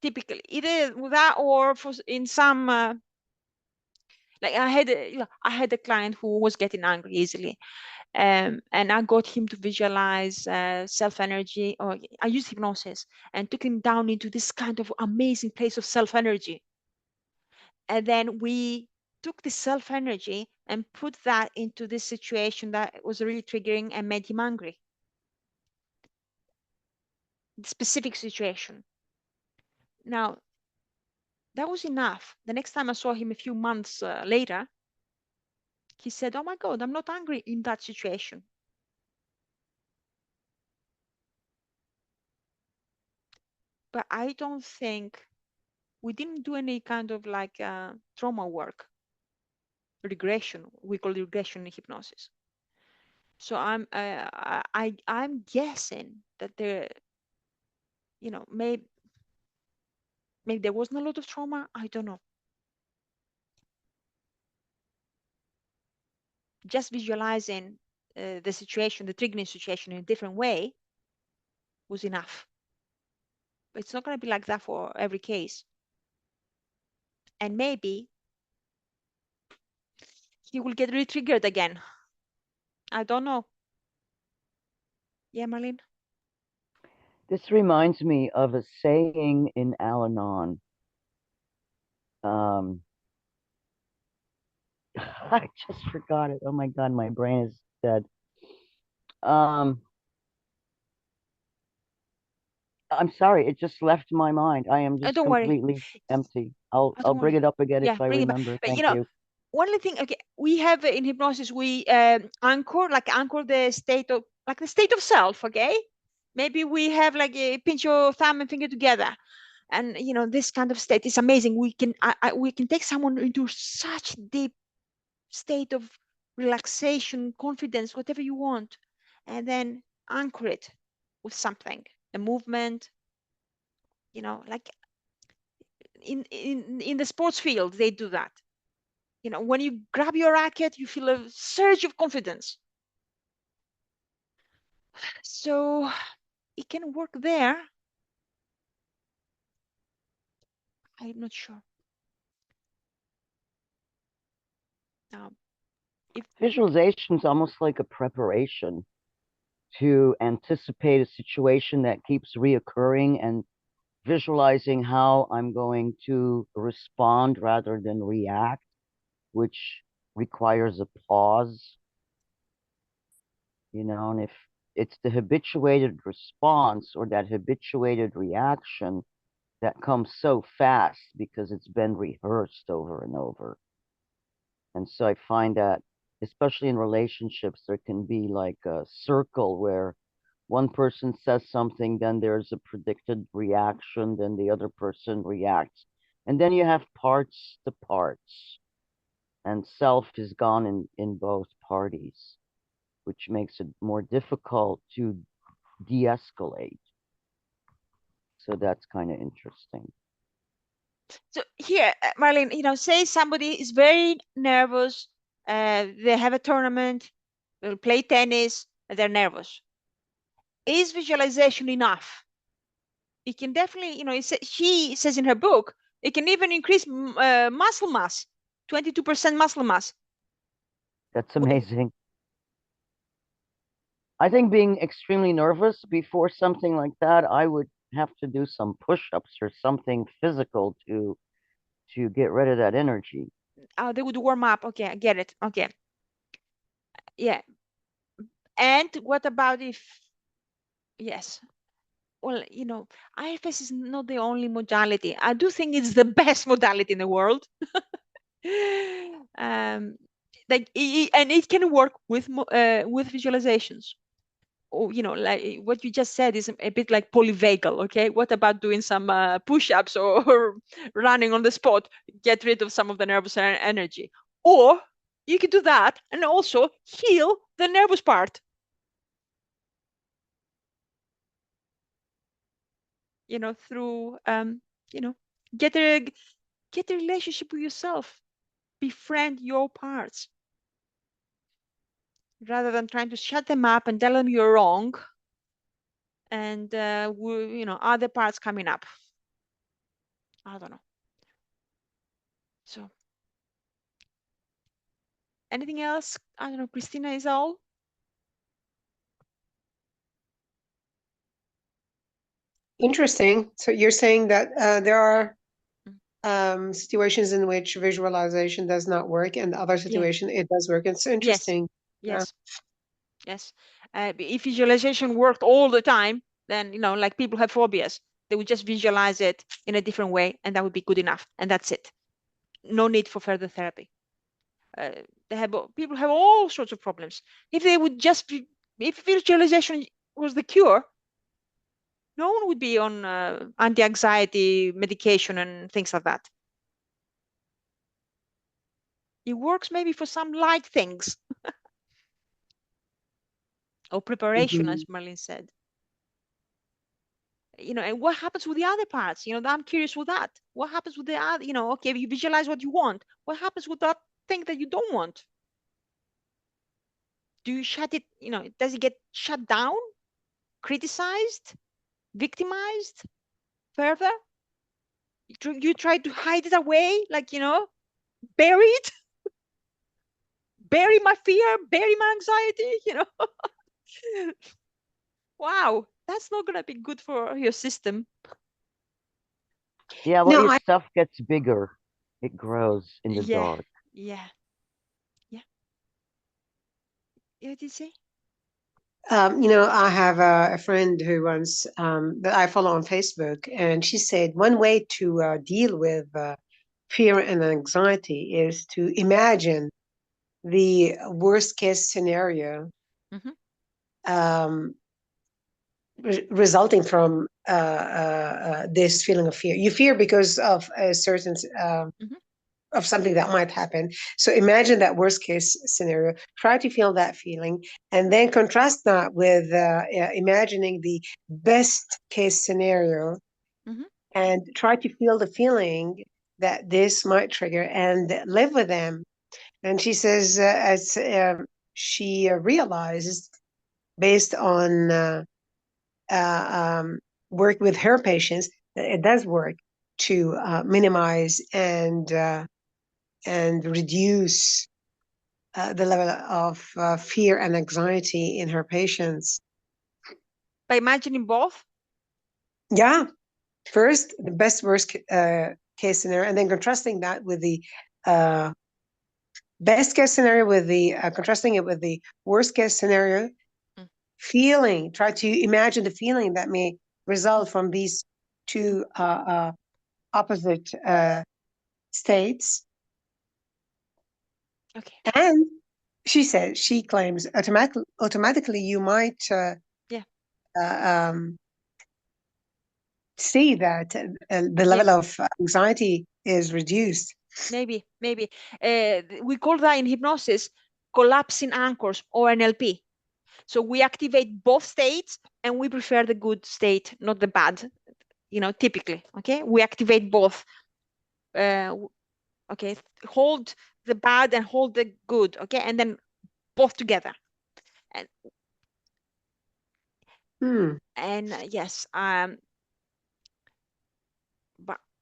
typically either with that or in some like I had a client who was getting angry easily, and I got him to visualize self energy, or I used hypnosis and took him down into this kind of amazing place of self energy. And then we took the self energy and put that into this situation that was really triggering and made him angry. The specific situation. Now, that was enough. The next time I saw him a few months later, he said, "Oh my God, I'm not angry in that situation." But I don't think we didn't do any kind of like trauma work, regression. We call it regression in hypnosis. So I'm guessing that there, maybe maybe there wasn't a lot of trauma. I don't know. Just visualizing the situation, the triggering situation in a different way was enough. But it's not going to be like that for every case. And maybe he will get re-triggered again. I don't know. Yeah, Marlene? This reminds me of a saying in Al-Anon. I just forgot it. Oh my God, my brain is dead. I'm sorry, it just left my mind. I am just Don't worry. completely empty. I'll Don't bring worry. it up again Yeah, if I bring it back. remember. But Thank you know, you. one little thing. Okay, we have in hypnosis we anchor the state of the state of self. Okay, maybe we have like a pinch your thumb and finger together, and you know this kind of state is amazing. We can we can take someone into such deep state of relaxation, confidence, whatever you want, and then anchor it with something, a movement. You know, like in the sports field, they do that. You know, when you grab your racket, you feel a surge of confidence. So it can work there. I'm not sure. Visualization is almost like a preparation to anticipate a situation that keeps reoccurring and visualizing how I'm going to respond rather than react, which requires a pause, you know, and if it's the habituated response or that habituated reaction that comes so fast because it's been rehearsed over and over. And so I find that, especially in relationships, there can be like a circle where one person says something, then there's a predicted reaction, then the other person reacts. And then you have parts to parts, and self is gone in both parties, which makes it more difficult to de-escalate. So that's kind of interesting. So here, Marlene, you know, say somebody is very nervous, they have a tournament, they'll play tennis, and they're nervous. Is visualization enough? It can definitely, you know, she says in her book, it can even increase muscle mass, 22% muscle mass. That's amazing. I think being extremely nervous before something like that, I would have to do some push-ups or something physical to get rid of that energy. They would warm up. Okay, I get it. Okay. Yeah. And what about if, yes. Well, you know, IFS is not the only modality. I do think it's the best modality in the world. Like, and it can work with visualizations. Or, you know, like what you just said is a bit like polyvagal. Okay, what about doing some push-ups or running on the spot, get rid of some of the nervous energy? Or you could do that and also heal the nervous part. You know, through you know, get a relationship with yourself, befriend your parts, rather than trying to shut them up and tell them you're wrong, and you know, other parts coming up. I don't know. So anything else? I don't know. Christina, is all? Interesting. So you're saying that there are situations in which visualization does not work, and other situation it does work. It's interesting. Yes. Yes. If visualization worked all the time, then, you know, like people have phobias, they would just visualize it in a different way, and that would be good enough, and that's it. No need for further therapy. People have all sorts of problems. If they would just be, if visualization was the cure, no one would be on anti-anxiety medication and things like that. It works maybe for some light things or preparation, as Marlene said. And what happens with the other parts? I'm curious with that. What happens with the other, okay, you visualize what you want. What happens with that thing that you don't want? Do you shut it, does it get shut down, criticized, victimized further? You try to hide it away, like, bury it, bury my fear, bury my anxiety. Wow, that's not going to be good for your system. Yeah, well, No, your stuff gets bigger. It grows in the dark. Yeah. Yeah, did you say? I have a friend who runs that I follow on Facebook, and she said one way to deal with fear and anxiety is to imagine the worst case scenario resulting from this feeling of fear. You fear because of a certain of something that might happen. So imagine that worst case scenario, try to feel that feeling, and then contrast that with imagining the best case scenario and try to feel the feeling that this might trigger and live with them. And she says, as she realized based on work with her patients, that it does work to minimize and reduce the level of fear and anxiety in her patients. By imagining both? Yeah. First, the best worst case scenario, and then contrasting that with the best case scenario with the contrasting it with the worst case scenario. Feeling, try to imagine the feeling that may result from these two opposite states. Okay. And she says, she claims automatically you might see that the level of anxiety is reduced. Maybe. We call that in hypnosis collapsing anchors, or NLP. So we activate both states, and we prefer the good state, not the bad, typically. Okay. We activate both. Okay. Hold the bad and hold the good. Okay. And then both together. And yes, but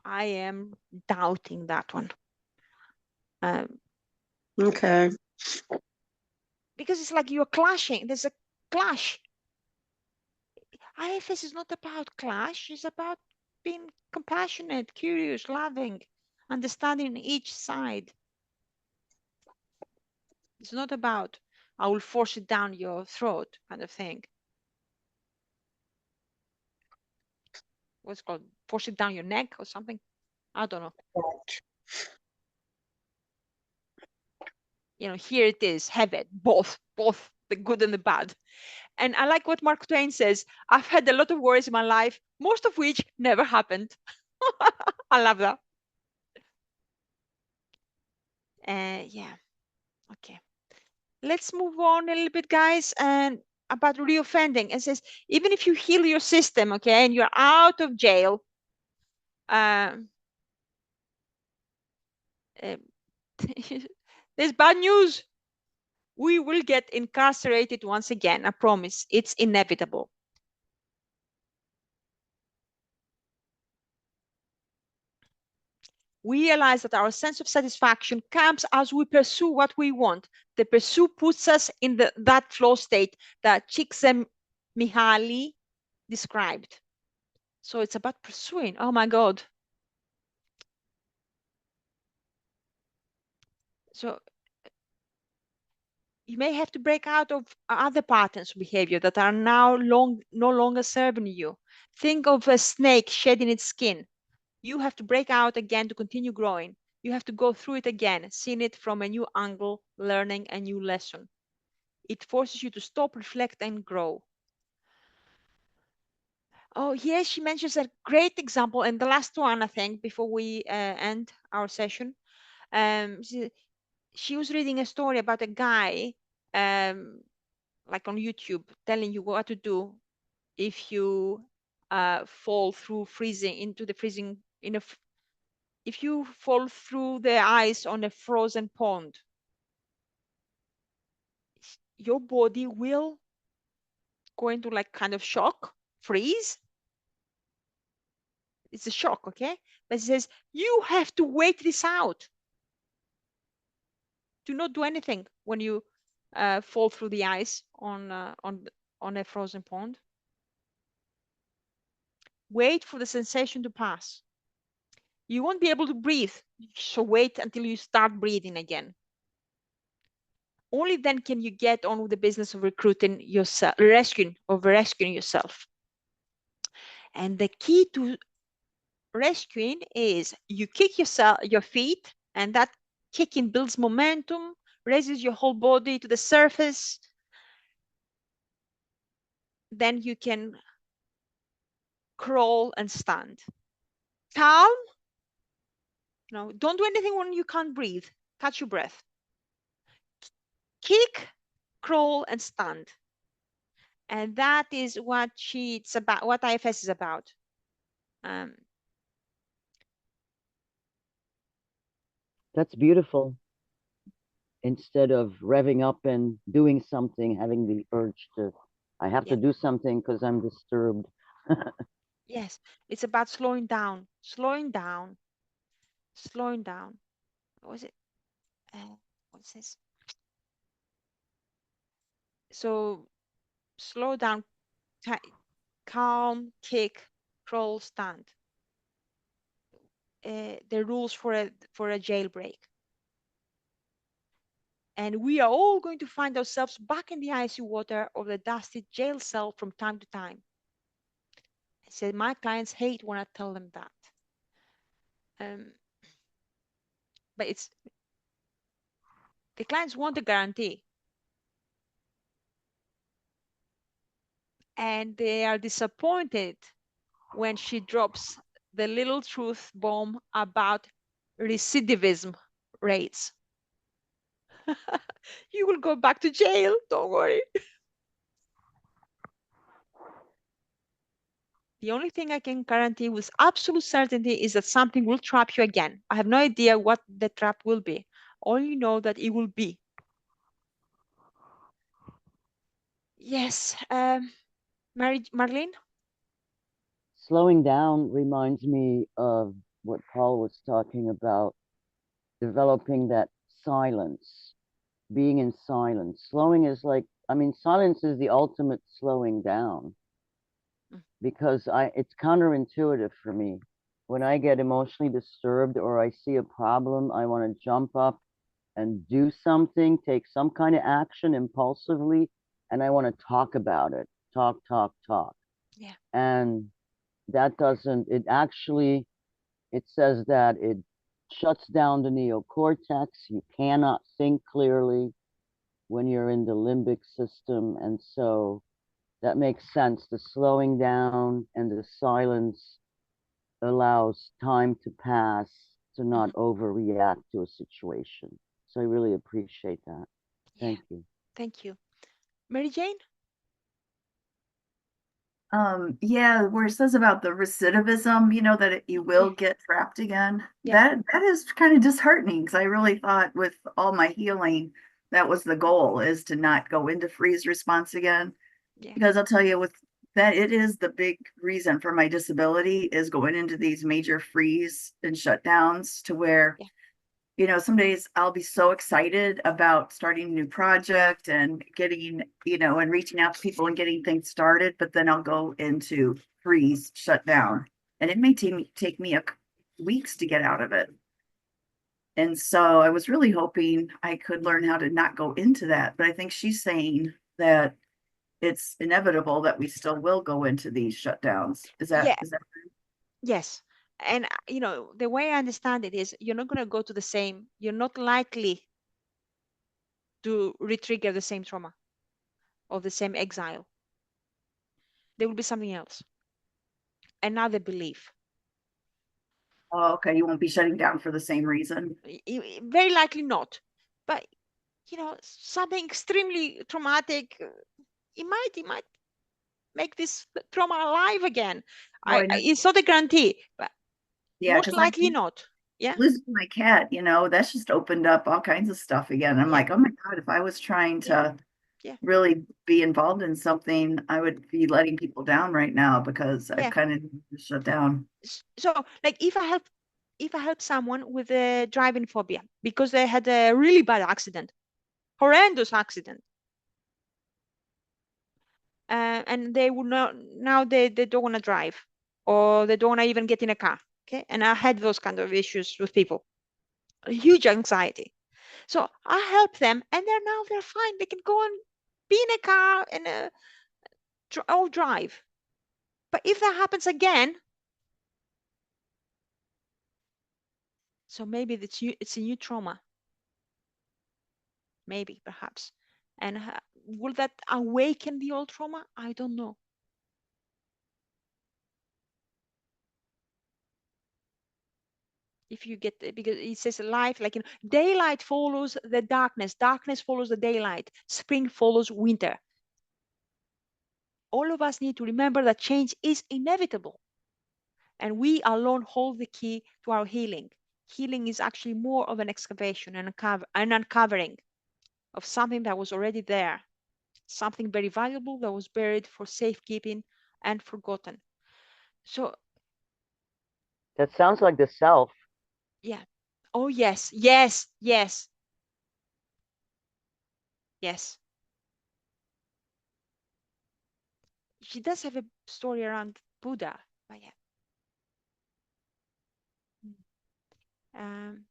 I am doubting that one. Okay. Because it's like you're clashing. There's a clash. IFS is not about clash. It's about being compassionate, curious, loving, understanding each side. It's not about, I will force it down your throat kind of thing. What's it called? Force it down your neck or something? I don't know. Here it is, have it, both, the good and the bad. And I like what Mark Twain says, I've had a lot of worries in my life, most of which never happened. I love that. Yeah, okay. Let's move on a little bit, guys, and about reoffending. It says, even if you heal your system, okay, and you're out of jail, there's bad news. We will get incarcerated once again. I promise. It's inevitable. We realize that our sense of satisfaction comes as we pursue what we want. The pursuit puts us in that flow state that Csikszentmihalyi described. So it's about pursuing. Oh my God. So you may have to break out of other patterns of behavior that are now no longer serving you. Think of a snake shedding its skin. You have to break out again to continue growing. You have to go through it again, seeing it from a new angle, learning a new lesson. It forces you to stop, reflect, and grow. Oh, here she mentions a great example, and the last one, I think, before we end our session. She was reading a story about a guy, like on YouTube, telling you what to do if you fall through freezing into the freezing if you fall through the ice on a frozen pond, your body will go into like kind of shock, freeze. It's a shock, okay? But it says you have to wait this out. Do not do anything when you fall through the ice on a frozen pond. Wait for the sensation to pass. You won't be able to breathe, so wait until you start breathing again. Only then can you get on with the business of recruiting yourself, rescuing yourself. And the key to rescuing is you kick your feet, and that kicking builds momentum, raises your whole body to the surface. Then you can crawl and stand. Calm. No, don't do anything when you can't breathe. Catch your breath. Kick, crawl, and stand. And that is what it's about, what IFS is about. That's beautiful. Instead of revving up and doing something, having the urge to, I have to do something because I'm disturbed. Yes, it's about slowing down, slowing down, slowing down. What was it? What's this? So slow down, calm, kick, crawl, stand. The rules for a jailbreak. And we are all going to find ourselves back in the icy water of the dusty jail cell from time to time. I said my clients hate when I tell them that. But it's the clients want a guarantee. And they are disappointed when she drops the little truth bomb about recidivism rates. You will go back to jail, don't worry. The only thing I can guarantee with absolute certainty is that something will trap you again. I have no idea what the trap will be. Only know that it will be. Yes, Marlene? Slowing down reminds me of what Paul was talking about, developing that silence, being in silence. Slowing is like, I mean, silence is the ultimate slowing down because it's counterintuitive for me. When I get emotionally disturbed or I see a problem, I want to jump up and do something, take some kind of action impulsively, and I want to talk about it. Talk. Yeah. And that doesn't, it says that it shuts down the neocortex. You cannot think clearly when you're in the limbic system. And so that makes sense. The slowing down and the silence allows time to pass, to not overreact to a situation. So I really appreciate that. Thank you. Thank you. Mary Jane? Yeah, where it says about the recidivism, that you will get trapped again. Yeah. That is kind of disheartening because I really thought with all my healing, that was the goal, is to not go into freeze response again. Yeah. Because I'll tell you, with that, it is the big reason for my disability is going into these major freeze and shutdowns to where some days I'll be so excited about starting a new project and getting, and reaching out to people and getting things started, but then I'll go into freeze, shut down. And it may take me weeks to get out of it. And so I was really hoping I could learn how to not go into that. But I think she's saying that it's inevitable that we still will go into these shutdowns. Is that true? Yes. And the way I understand it is you're not going to go to you're not likely to retrigger the same trauma or the same exile. There will be something else, another belief. Oh, okay. You won't be shutting down for the same reason. Very likely not. But something extremely traumatic, it might make this trauma alive again. Well, I know. It's not a guarantee, but Yeah, most 'cause likely not. Yeah. losing my cat, that's just opened up all kinds of stuff again. I'm Yeah. like, oh my God, if I was trying to Yeah. really be involved in something, I would be letting people down right now because Yeah. I've kind of shut down. So like if I help someone with a driving phobia because they had a really bad accident, horrendous accident, and they would not, now they don't want to drive, or they don't want to even get in a car. Okay. And I had those kind of issues with people, a huge anxiety. So I help them, and they're fine. They can go and be in a car and or drive. But if that happens again, so maybe it's a new trauma. Maybe, perhaps. And will that awaken the old trauma? I don't know. If you get, because it says life, like, daylight follows the darkness, darkness follows the daylight, spring follows winter. All of us need to remember that change is inevitable, and we alone hold the key to our healing. Healing is actually more of an excavation and an uncovering of something that was already there, something very valuable that was buried for safekeeping and forgotten. So That sounds like the self. yeah. Oh, yes, yes, yes, yes. She does have a story around Buddha, but yeah. Um,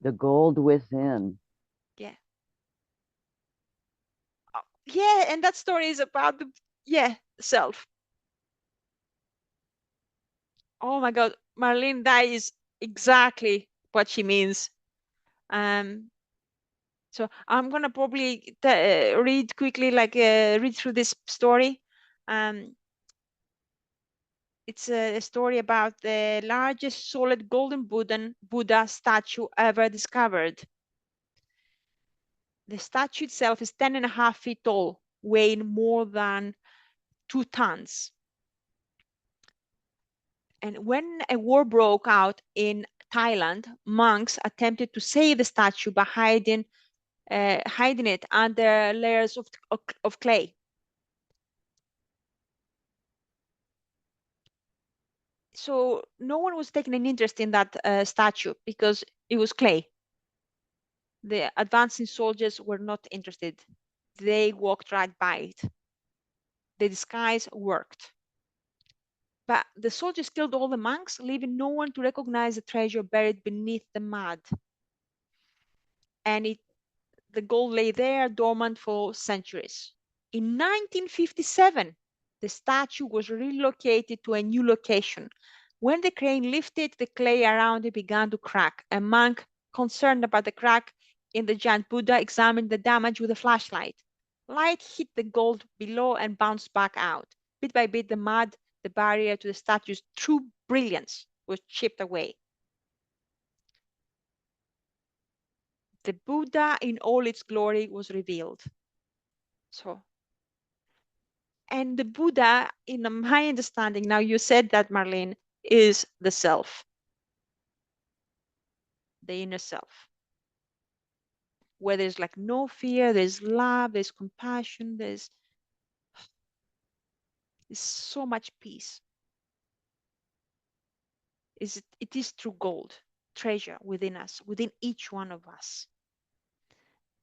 The gold within. yeah. Oh, yeah, and that story is about the self. Oh my God, Marlene, that is exactly what she means. So I'm gonna probably read quickly, like read through this story. It's a story about the largest solid golden Buddha statue ever discovered. The statue itself is 10.5 feet tall, weighing more than 2 tons. And when a war broke out in Thailand, monks attempted to save the statue by hiding it under layers of clay. So no one was taking an interest in that statue because it was clay. The advancing soldiers were not interested. They walked right by it. The disguise worked. But the soldiers killed all the monks, leaving no one to recognize the treasure buried beneath the mud. And the gold lay there dormant for centuries. In 1957, the statue was relocated to a new location. When the crane lifted, the clay around it began to crack. A monk, concerned about the crack in the giant Buddha, examined the damage with a flashlight. Light hit the gold below and bounced back out. Bit by bit, the mud, the barrier to the statue's true brilliance, was chipped away. The Buddha in all its glory was revealed. So, and the Buddha, in my understanding, now you said that, Marlene, is the self, the inner self, where there's like no fear, there's love, there's compassion, there's so much peace. It is true gold, treasure within us, within each one of us.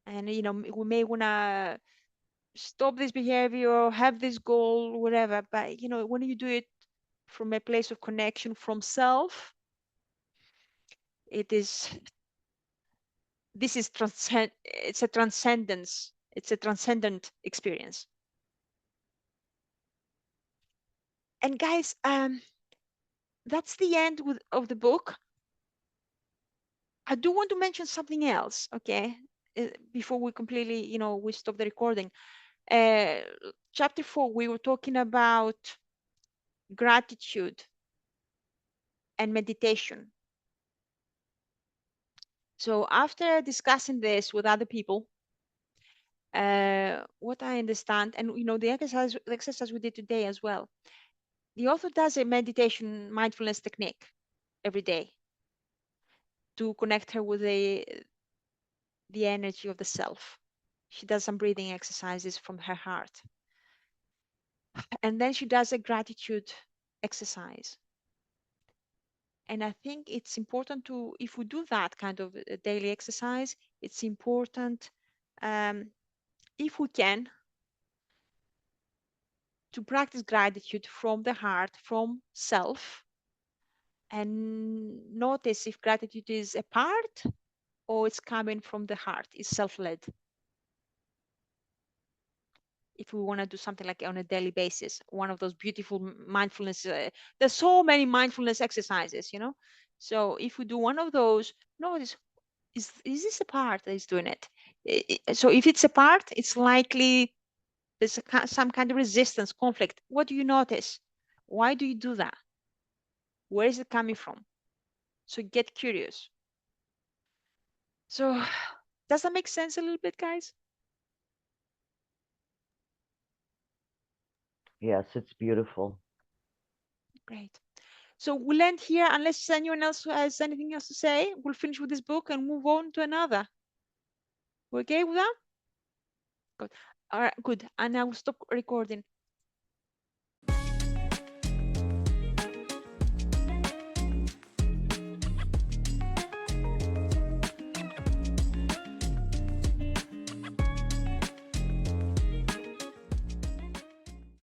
And we may want to stop this behavior or have this goal, whatever, but when you do it from a place of connection from self, this is it's a transcendence, it's a transcendent experience. And guys, that's the end of the book. I do want to mention something else, okay, before we completely, we stop the recording. Chapter 4, we were talking about gratitude and meditation. So after discussing this with other people, what I understand, and the exercise we did today as well. The author does a meditation mindfulness technique every day to connect her with the energy of the self. She does some breathing exercises from her heart. And then she does a gratitude exercise. And I think it's important to, if we do that kind of a daily exercise, it's important, if we can, to practice gratitude from the heart, from self, and notice if gratitude is a part or it's coming from the heart, it's self-led. If we want to do something like on a daily basis, one of those beautiful mindfulness, there's so many mindfulness exercises, So if we do one of those, notice, is this a part that is doing it? So if it's a part, it's likely there's some kind of resistance, conflict. What do you notice? Why do you do that? Where is it coming from? So get curious. So does that make sense a little bit, guys? Yes, it's beautiful. Great. So we'll end here unless anyone else has anything else to say. We'll finish with this book and move on to another. We're okay with that? Good. All right, good. And I will stop recording.